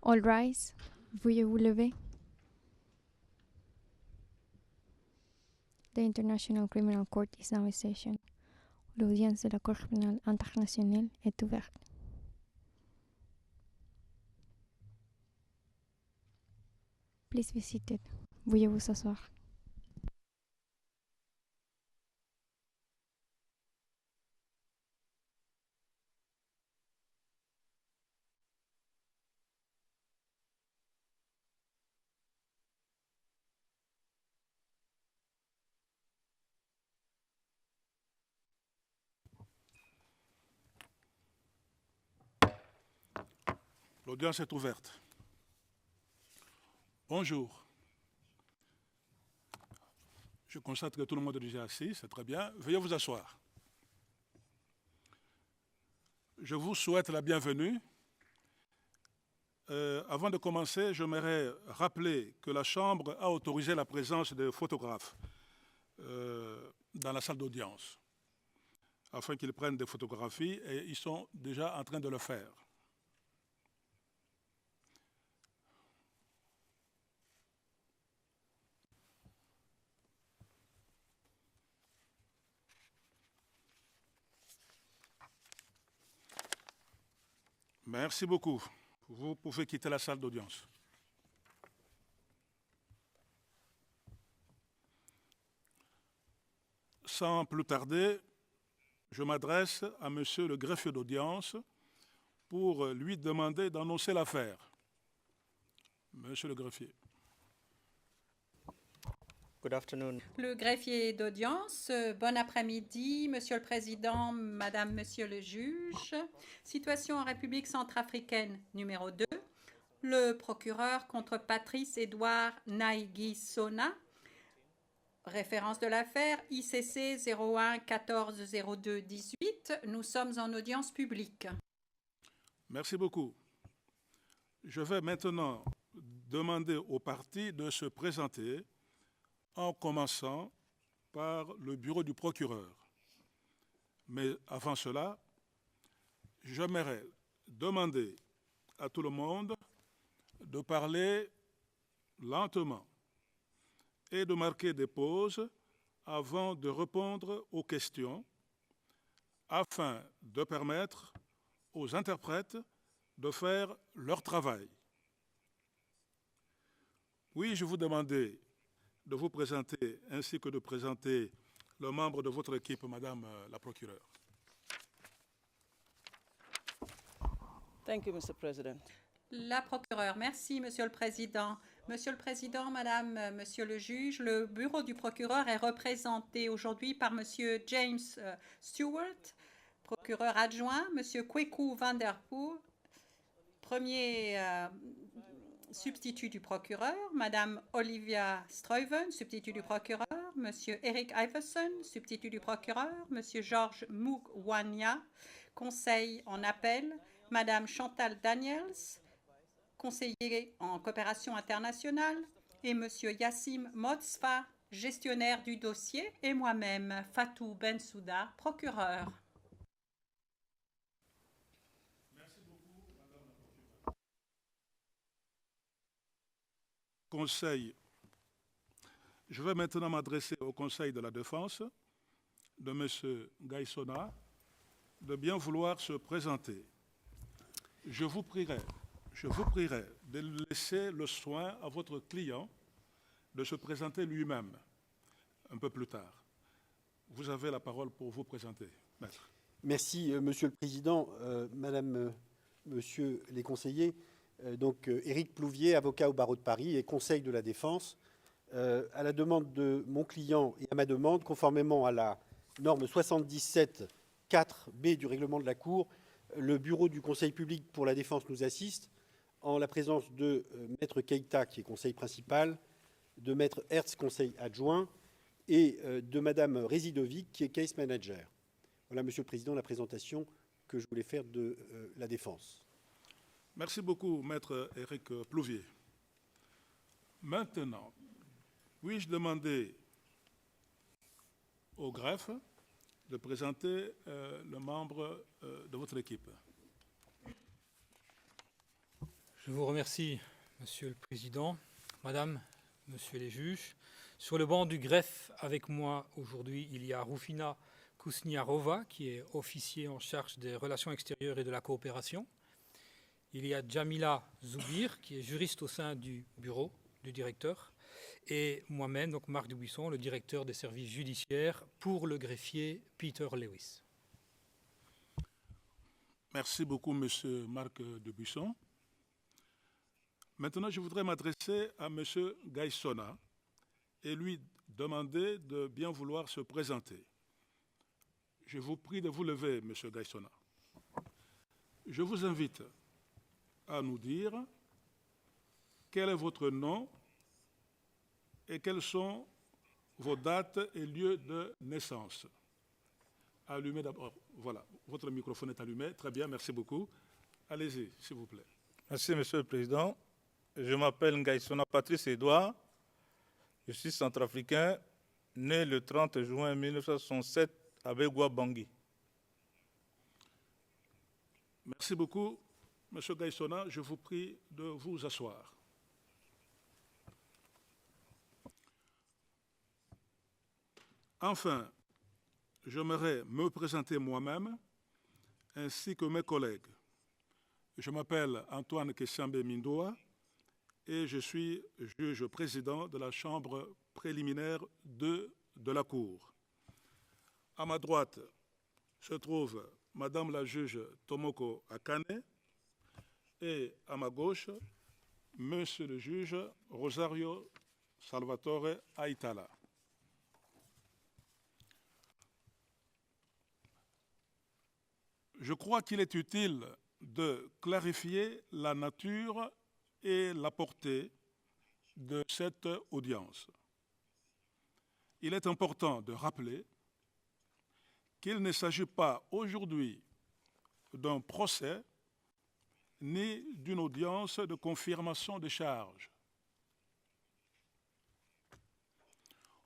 All rise. Veuillez vous lever. The International Criminal Court is now in session. L'audience de la Cour pénale internationale est ouverte. Please be seated. Veuillez vous asseoir. L'audience est ouverte. Bonjour. Je constate que tout le monde est déjà assis, c'est très bien. Veuillez vous asseoir. Je vous souhaite la bienvenue. Avant de commencer, j'aimerais rappeler que la Chambre a autorisé la présence de photographes dans la salle d'audience, afin qu'ils prennent des photographies, et ils sont déjà en train de le faire. Merci beaucoup. Vous pouvez quitter la salle d'audience. Sans plus tarder, je m'adresse à Monsieur le greffier d'audience pour lui demander d'annoncer l'affaire. Monsieur le greffier. Good afternoon. Le greffier d'audience, bon après-midi, Monsieur le Président, Madame, Monsieur le juge. Situation en République centrafricaine numéro 2. Le procureur contre Patrice Édouard Naïgui Sona. Référence de l'affaire ICC 01 14 02 18. Nous sommes en audience publique. Merci beaucoup. Je vais maintenant demander aux parties de se présenter en commençant par le bureau du procureur. Mais avant cela, j'aimerais demander à tout le monde de parler lentement et de marquer des pauses avant de répondre aux questions, afin de permettre aux interprètes de faire leur travail. Oui, je vous demandais de vous présenter ainsi que de présenter le membre de votre équipe, Madame la procureure. Thank you, Mr. President. La procureure, merci Monsieur le Président. Monsieur le Président, Madame, Monsieur le juge, le bureau du procureur est représenté aujourd'hui par Monsieur James Stewart, procureur adjoint, Monsieur Kweku van der Poel, premier substitut du procureur, Madame Olivia Struyven, substitut du procureur, Monsieur Eric Iverson, substitut du procureur, Monsieur Georges Mugwanya, conseil en appel, Madame Chantal Daniels, conseiller en coopération internationale, et Monsieur Yassim Motsfa, gestionnaire du dossier, et moi-même, Fatou Bensouda, procureur. Merci beaucoup, Madame la procureure. Conseil. Je vais maintenant m'adresser au Conseil de la défense de M. Gaïsona de bien vouloir se présenter. Je vous prierai de laisser le soin à votre client de se présenter lui-même un peu plus tard. Vous avez la parole pour vous présenter, maître. Merci, Monsieur le Président, Madame, Monsieur les conseillers. Éric Plouvier, avocat au barreau de Paris et conseil de la défense. À la demande de mon client et à ma demande, conformément à la norme 77.4b du règlement de la Cour, le bureau du Conseil public pour la défense nous assiste en la présence de Maître Keïta, qui est conseil principal, de Maître Hertz, conseil adjoint, et de Madame Rezidovic, qui est case manager. Voilà, Monsieur le Président, la présentation que je voulais faire de la défense. Merci beaucoup, Maître Éric Plouvier. Maintenant, puis-je demander au greffe de présenter le membre de votre équipe. Je vous remercie, Monsieur le Président, Madame, Monsieur les juges. Sur le banc du greffe, avec moi aujourd'hui, il y a Rufina Kusniarova, qui est officier en charge des relations extérieures et de la coopération. Il y a Jamila Zoubir, qui est juriste au sein du bureau du directeur. Et moi-même, donc Marc Dubuisson, le directeur des services judiciaires pour le greffier Peter Lewis. Merci beaucoup, Monsieur Marc Dubuisson. Maintenant, je voudrais m'adresser à Monsieur Gaïsona et lui demander de bien vouloir se présenter. Je vous prie de vous lever, Monsieur Gaïsona. Je vous invite à nous dire quel est votre nom et quelles sont vos dates et lieux de naissance. Allumez d'abord. Voilà, votre microphone est allumé. Très bien, merci beaucoup. Allez-y, s'il vous plaît. Merci, Monsieur le Président. Je m'appelle Ngaïsona Patrice Edouard. Je suis centrafricain, né le 30 juin 1967 à Begua Bangui. Merci beaucoup, Monsieur Gaïsona. Je vous prie de vous asseoir. Enfin, j'aimerais me présenter moi-même ainsi que mes collègues. Je m'appelle Antoine Kessambe Mindoa et je suis juge président de la chambre préliminaire 2 de la Cour. À ma droite se trouve Madame la juge Tomoko Akane et à ma gauche, Monsieur le juge Rosario Salvatore Aitala. Je crois qu'il est utile de clarifier la nature et la portée de cette audience. Il est important de rappeler qu'il ne s'agit pas aujourd'hui d'un procès ni d'une audience de confirmation des charges.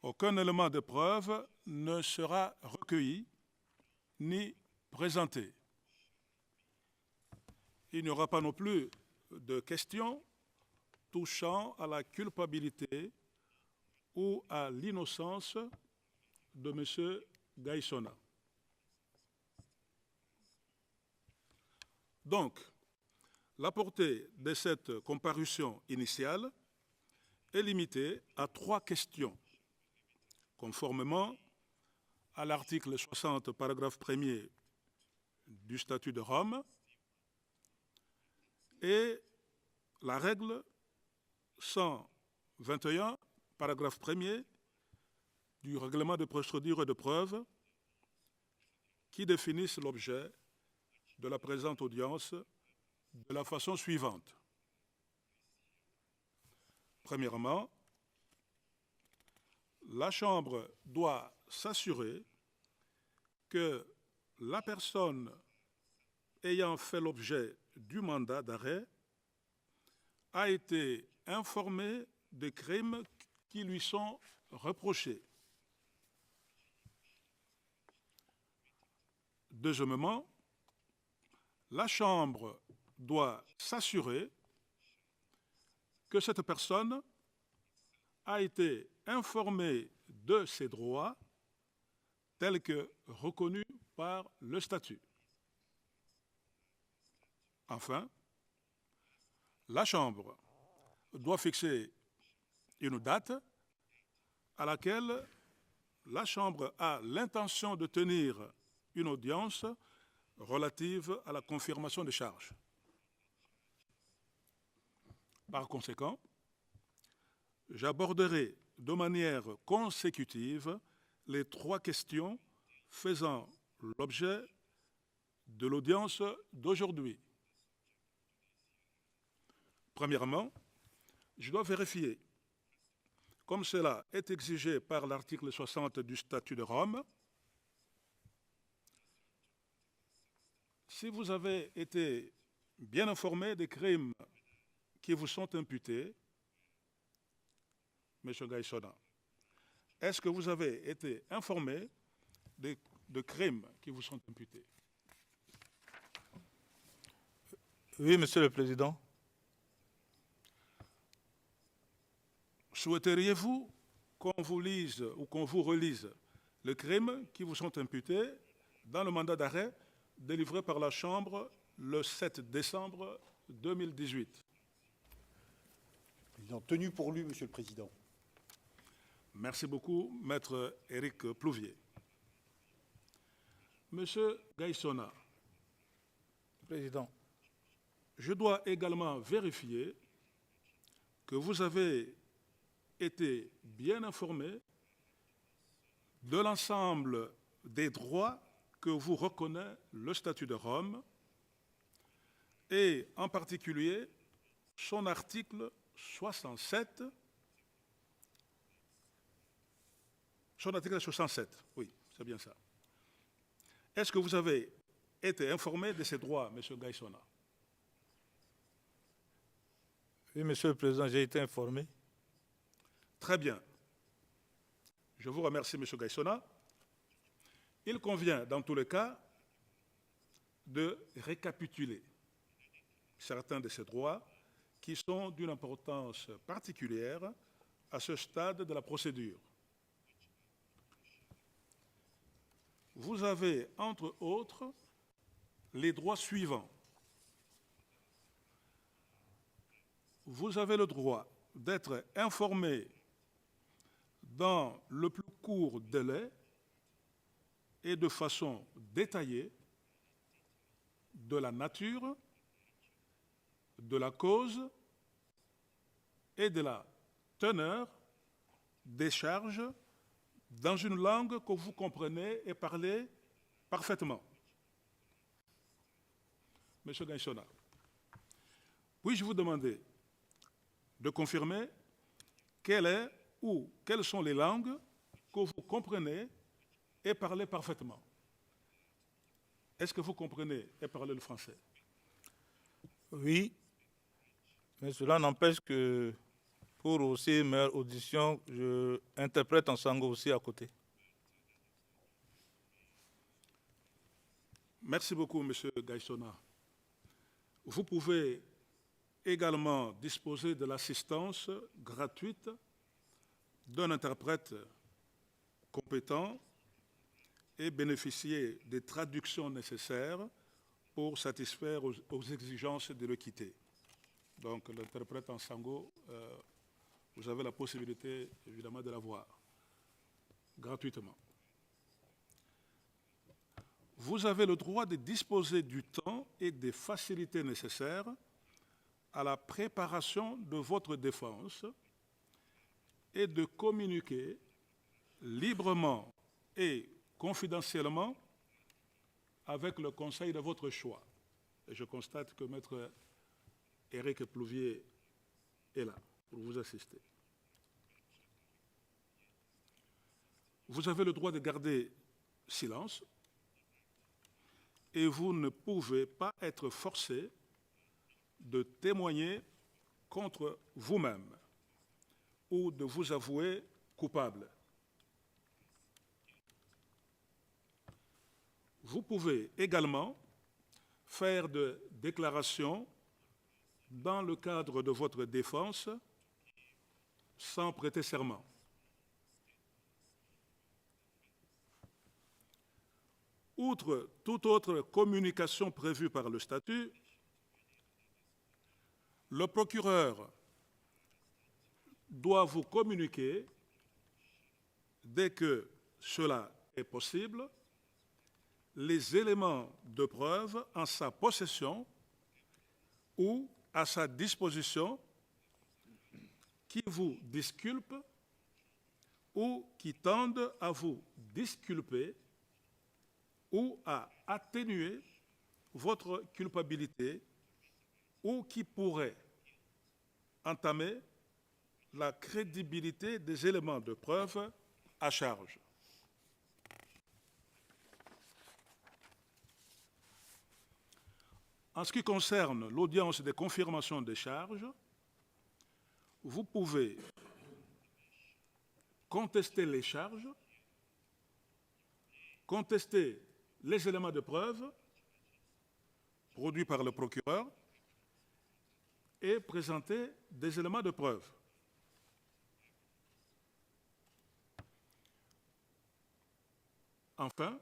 Aucun élément de preuve ne sera recueilli ni présenté. Il n'y aura pas non plus de questions touchant à la culpabilité ou à l'innocence de M. Gaïsona. Donc, la portée de cette comparution initiale est limitée à 3 questions, conformément à l'article 60, paragraphe 1er du statut de Rome, et la règle 121, paragraphe 1er du règlement de procédure et de preuve qui définissent l'objet de la présente audience de la façon suivante. Premièrement, la Chambre doit s'assurer que la personne ayant fait l'objet du mandat d'arrêt a été informée des crimes qui lui sont reprochés. Deuxièmement, la Chambre doit s'assurer que cette personne a été informée de ses droits tels que reconnus par le statut. Enfin, la Chambre doit fixer une date à laquelle la Chambre a l'intention de tenir une audience relative à la confirmation des charges. Par conséquent, j'aborderai de manière consécutive les 3 questions faisant l'objet de l'audience d'aujourd'hui. Premièrement, je dois vérifier, comme cela est exigé par l'article 60 du statut de Rome, si vous avez été bien informé des crimes qui vous sont imputés, M. Gaïsona, est-ce que vous avez été informé de crimes qui vous sont imputés? Oui, Monsieur le Président. Souhaiteriez-vous qu'on vous lise ou qu'on vous relise les crimes qui vous sont imputés dans le mandat d'arrêt délivré par la Chambre le 7 décembre 2018? Président, tenu pour lu, Monsieur le Président. Merci beaucoup, Maître Éric Plouvier. Monsieur Gaïssona, Président, je dois également vérifier que vous avez été bien informé de l'ensemble des droits que vous reconnaît le statut de Rome et en particulier son article 67. Son article 67, oui, c'est bien ça. Est-ce que vous avez été informé de ces droits, M. Gaïssona? oui, Monsieur le Président, j'ai été informé. Très bien. Je vous remercie, M. Gaïssona. Il convient, dans tous les cas, de récapituler certains de ces droits qui sont d'une importance particulière à ce stade de la procédure. Vous avez, entre autres, les droits suivants. Vous avez le droit d'être informé dans le plus court délai et de façon détaillée de la nature, de la cause et de la teneur des charges dans une langue que vous comprenez et parlez parfaitement. Monsieur Gaïssona, puis-je vous demander de confirmer quelle est ou quelles sont les langues que vous comprenez et parlez parfaitement? Est-ce que vous comprenez et parlez le français? Oui, mais cela n'empêche que pour aussi meilleure audition, je interprète en sango aussi à côté. Merci beaucoup, Monsieur Gaïssona. Vous pouvez également disposer de l'assistance gratuite d'un interprète compétent et bénéficier des traductions nécessaires pour satisfaire aux exigences de l'équité. Donc l'interprète en sango, vous avez la possibilité évidemment de l'avoir gratuitement. Vous avez le droit de disposer du temps et des facilités nécessaires à la préparation de votre défense et de communiquer librement et confidentiellement avec le conseil de votre choix. Et je constate que Maître Éric Plouvier est là pour vous assister. Vous avez le droit de garder silence et vous ne pouvez pas être forcé de témoigner contre vous-même ou de vous avouer coupable. Vous pouvez également faire des déclarations dans le cadre de votre défense sans prêter serment. Outre toute autre communication prévue par le statut, le procureur doit vous communiquer, dès que cela est possible, les éléments de preuve en sa possession ou à sa disposition qui vous disculpent ou qui tendent à vous disculper ou à atténuer votre culpabilité ou qui pourrait entamer la crédibilité des éléments de preuve à charge. En ce qui concerne l'audience des confirmations des charges, vous pouvez contester les charges, contester les éléments de preuve produits par le procureur et présenter des éléments de preuve. Enfin,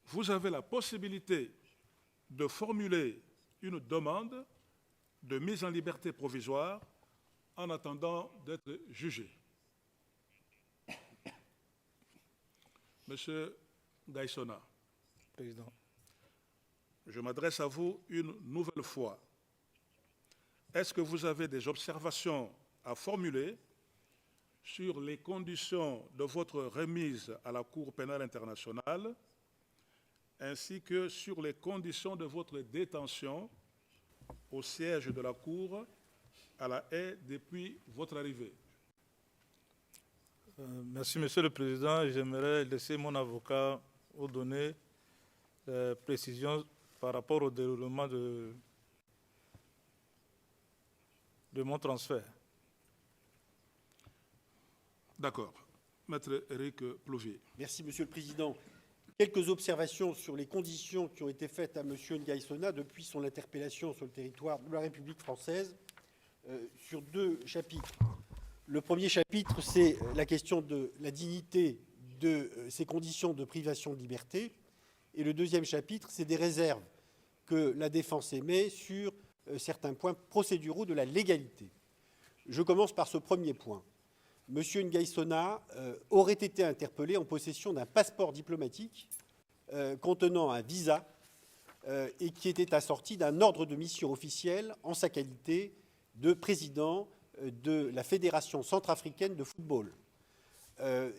vous avez la possibilité de formuler une demande de mise en liberté provisoire en attendant d'être jugé. Monsieur Gaïssona, Président. je m'adresse à vous une nouvelle fois. Est-ce que vous avez des observations à formuler sur les conditions de votre remise à la Cour pénale internationale, ainsi que sur les conditions de votre détention au siège de la Cour à La Haye depuis votre arrivée? Merci, Monsieur le Président. J'aimerais laisser mon avocat vous donner précisions par rapport au déroulement de mon transfert. D'accord. Maître Éric Plouvier. Merci, Monsieur le Président. Quelques observations sur les conditions qui ont été faites à M. Ngaïssona depuis son interpellation sur le territoire de la République française sur 2 chapitres. Le premier chapitre, c'est la question de la dignité de ces conditions de privation de liberté. Et le deuxième chapitre, c'est des réserves que la défense émet sur certains points procéduraux de la légalité. Je commence par ce premier point. M. Ngaïssona aurait été interpellé en possession d'un passeport diplomatique contenant un visa et qui était assorti d'un ordre de mission officiel en sa qualité de président de la Fédération centrafricaine de football.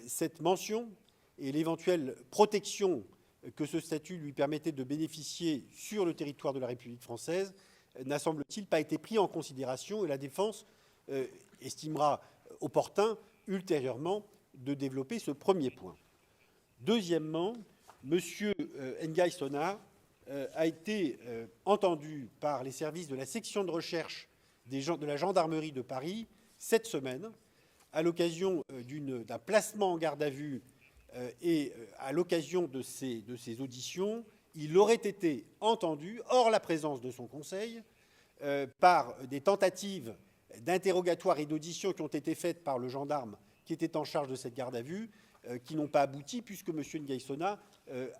Cette mention et l'éventuelle protection que ce statut lui permettait de bénéficier sur le territoire de la République française n'a, semble-t-il, pas été pris en considération et la défense estimera opportun ultérieurement de développer ce premier point. Deuxièmement, M. Ngaïssona a été entendu par les services de la section de recherche de la gendarmerie de Paris cette semaine à l'occasion d'un placement en garde à vue et à l'occasion de ces auditions. Il aurait été entendu, hors la présence de son conseil, par des tentatives d'interrogatoire et d'audition qui ont été faites par le gendarme qui était en charge de cette garde à vue, qui n'ont pas abouti puisque M. Ngaïssona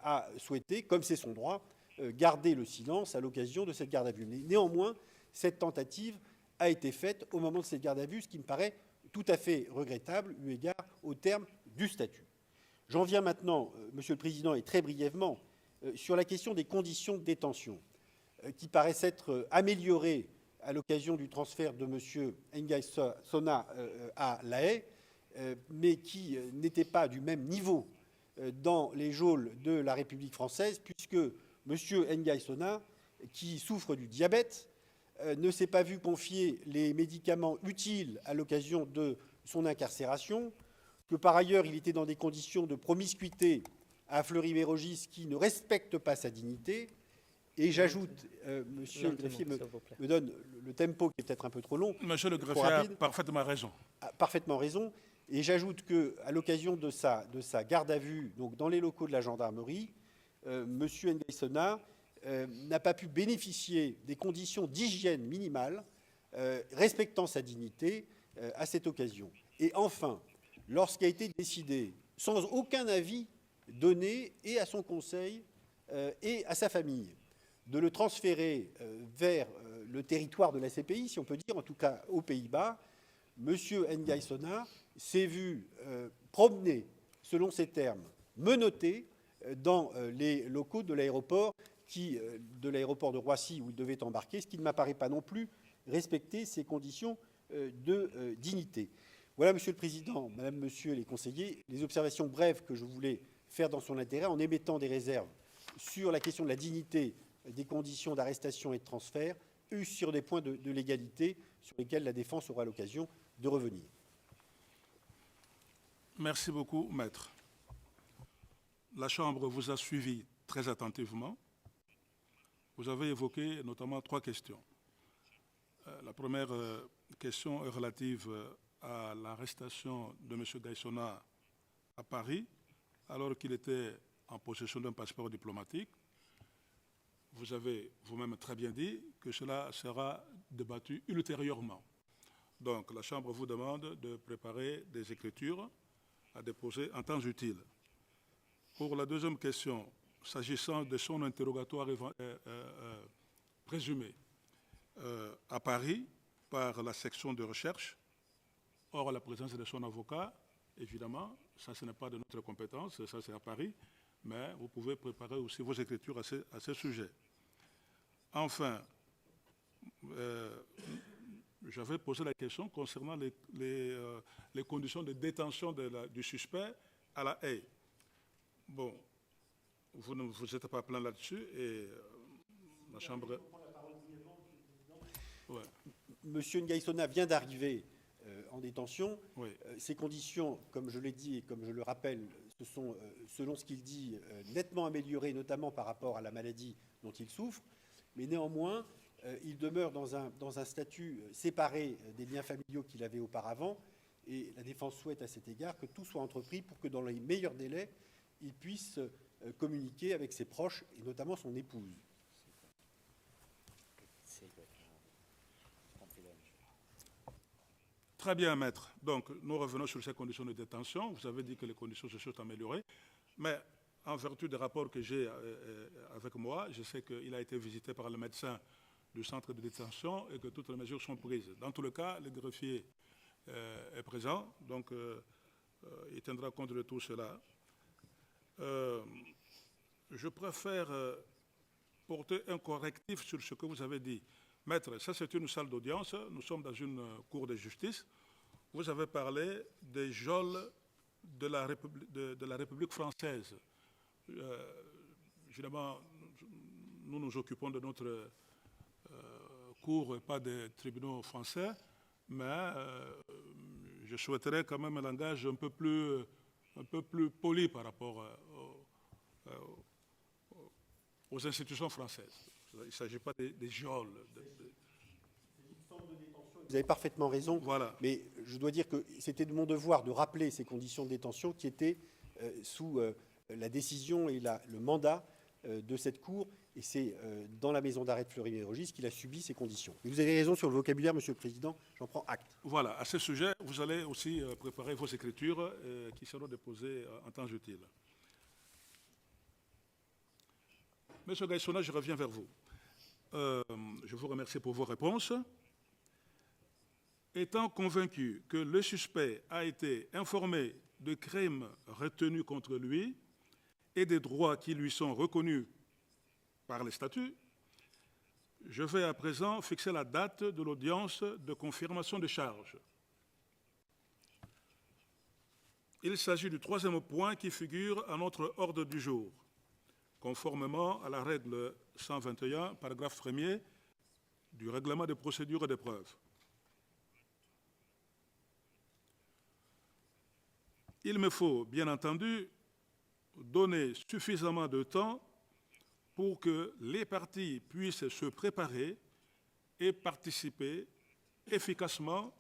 a souhaité, comme c'est son droit, garder le silence à l'occasion de cette garde à vue. Mais néanmoins, cette tentative a été faite au moment de cette garde à vue, ce qui me paraît tout à fait regrettable eu égard au terme du statut. J'en viens maintenant, Monsieur le Président, et très brièvement, sur la question des conditions de détention, qui paraissent être améliorées à l'occasion du transfert de M. Ngaïssona à La Haye, mais qui n'étaient pas du même niveau dans les geôles de la République française, puisque M. Ngaïssona, qui souffre du diabète, ne s'est pas vu confier les médicaments utiles à l'occasion de son incarcération, que par ailleurs il était dans des conditions de promiscuité à Fleury-Mérogis qui ne respectent pas sa dignité. Et j'ajoute, monsieur le greffier me donne le tempo qui est peut-être un peu trop long. Monsieur le greffier a parfaitement raison. A parfaitement raison. Et j'ajoute qu'à l'occasion de sa garde à vue, donc dans les locaux de la gendarmerie, monsieur Ngaïssona n'a pas pu bénéficier des conditions d'hygiène minimales respectant sa dignité à cette occasion. Et enfin, lorsqu'a été décidé, sans aucun avis donné et à son conseil et à sa famille, de le transférer vers le territoire de la CPI, si on peut dire, en tout cas aux Pays-Bas, M. Ngaïssona s'est vu promener, selon ses termes, menotté dans les locaux de l'aéroport de Roissy où il devait embarquer, ce qui ne m'apparaît pas non plus respecter ces conditions de dignité. Voilà, Monsieur le Président, Madame, Monsieur les conseillers, les observations brèves que je voulais faire dans son intérêt en émettant des réserves sur la question de la dignité des conditions d'arrestation et de transfert, ou sur des points de légalité sur lesquels la défense aura l'occasion de revenir. Merci beaucoup, Maître. La Chambre vous a suivi très attentivement. Vous avez évoqué notamment 3 questions. La première question est relative à l'arrestation de M. Ngaïssona à Paris, alors qu'il était en possession d'un passeport diplomatique. Vous avez vous-même très bien dit que cela sera débattu ultérieurement. Donc, la Chambre vous demande de préparer des écritures à déposer en temps utile. Pour la deuxième question, s'agissant de son interrogatoire présumé à Paris par la section de recherche, hors la présence de son avocat, évidemment, ça ce n'est pas de notre compétence, ça c'est à Paris, mais vous pouvez préparer aussi vos écritures à ce sujet. Enfin, j'avais posé la question concernant les conditions de détention du suspect à La Haye. Bon, vous ne vous êtes pas plaint là-dessus et la Chambre... Ouais. Monsieur Ngaïsona vient d'arriver en détention. Oui. Ces conditions, comme je l'ai dit et comme je le rappelle, se sont, selon ce qu'il dit, nettement améliorées, notamment par rapport à la maladie dont il souffre. Mais néanmoins, il demeure dans un statut séparé des liens familiaux qu'il avait auparavant. Et la défense souhaite à cet égard que tout soit entrepris pour que dans les meilleurs délais, il puisse communiquer avec ses proches, et notamment son épouse. Très bien, maître. Donc, nous revenons sur ces conditions de détention. Vous avez dit que les conditions se sont améliorées. Mais en vertu des rapports que j'ai avec moi, je sais qu'il a été visité par le médecin du centre de détention et que toutes les mesures sont prises. Dans tous les cas, le greffier est présent, donc il tiendra compte de tout cela. Je préfère porter un correctif sur ce que vous avez dit. Maître, ça c'est une salle d'audience, nous sommes dans une cour de justice. Vous avez parlé des geôles de la République française. Évidemment, nous nous occupons de notre cour et pas des tribunaux français, mais je souhaiterais quand même un langage un peu plus poli par rapport aux institutions françaises. Il ne s'agit pas des geôles. Vous avez parfaitement raison, Voilà. Mais je dois dire que c'était de mon devoir de rappeler ces conditions de détention qui étaient sous la décision et le mandat de cette Cour, et c'est dans la maison d'arrêt de Fleury-Mérogis qu'il a subi ces conditions. Et vous avez raison sur le vocabulaire, Monsieur le Président, j'en prends acte. Voilà, à ce sujet, vous allez aussi préparer vos écritures qui seront déposées en temps utile. Monsieur Ngaïsona, je reviens vers vous. Je vous remercie pour vos réponses. Étant convaincu que le suspect a été informé de crimes retenus contre lui et des droits qui lui sont reconnus par les statuts, je vais à présent fixer la date de l'audience de confirmation de charges. Il s'agit du troisième point qui figure à notre ordre du jour, conformément à la règle 121, paragraphe 1er du règlement des procédures et des preuves. Il me faut, bien entendu, donner suffisamment de temps pour que les parties puissent se préparer et participer efficacement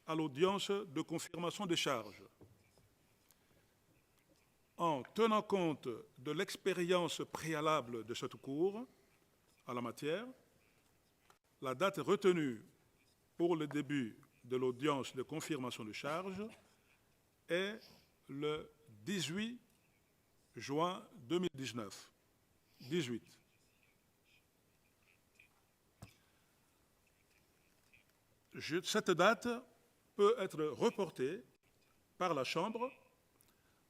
à l'audience de confirmation des charges. En tenant compte de l'expérience préalable de cette Cour en la matière, la date retenue pour le début de l'audience de confirmation de charges est le 18 juin 2019. 18. Cette date peut être reportée par la Chambre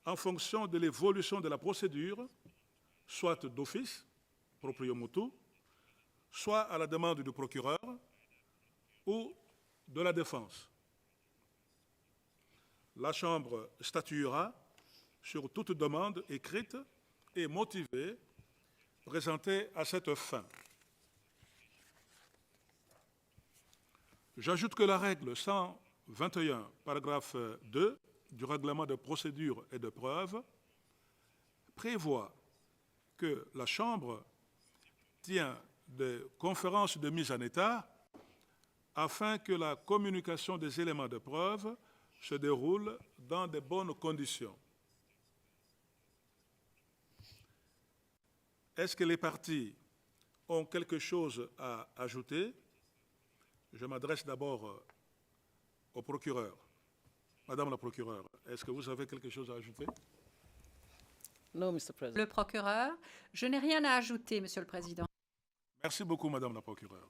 en fonction de l'évolution de la procédure, soit d'office, proprio motu, soit à la demande du procureur ou de la défense. La Chambre statuera sur toute demande écrite et motivée présentée à cette fin. J'ajoute que la règle 121, paragraphe 2 du règlement de procédure et de preuve prévoit que la Chambre tient des conférences de mise en état afin que la communication des éléments de preuve se déroule dans de bonnes conditions. Est-ce que les parties ont quelque chose à ajouter? Je m'adresse d'abord au procureur. Madame la procureure, est-ce que vous avez quelque chose à ajouter? No, Mr. President. Le procureur. Je n'ai rien à ajouter, Monsieur le Président. Merci beaucoup, Madame la procureure.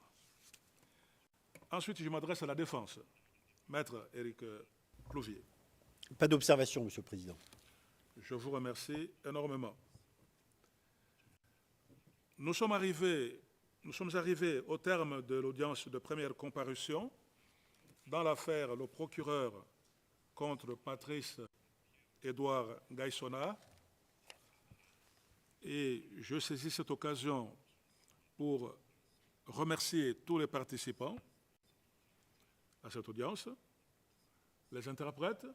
Ensuite, je m'adresse à la défense. Maître Éric Plouvier. Pas d'observation, Monsieur le Président. Je vous remercie énormément. Nous sommes arrivés au terme de l'audience de première comparution dans l'affaire le procureur contre Patrice Édouard Gaïssona. Et je saisis cette occasion pour remercier tous les participants à cette audience, les interprètes,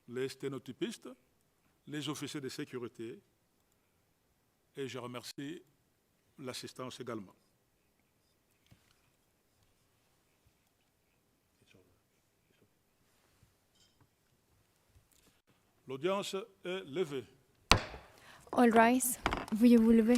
les sténotypistes, les officiers de sécurité, et je remercie l'assistance également. L'audience est levée. All rise. Veuillez vous lever.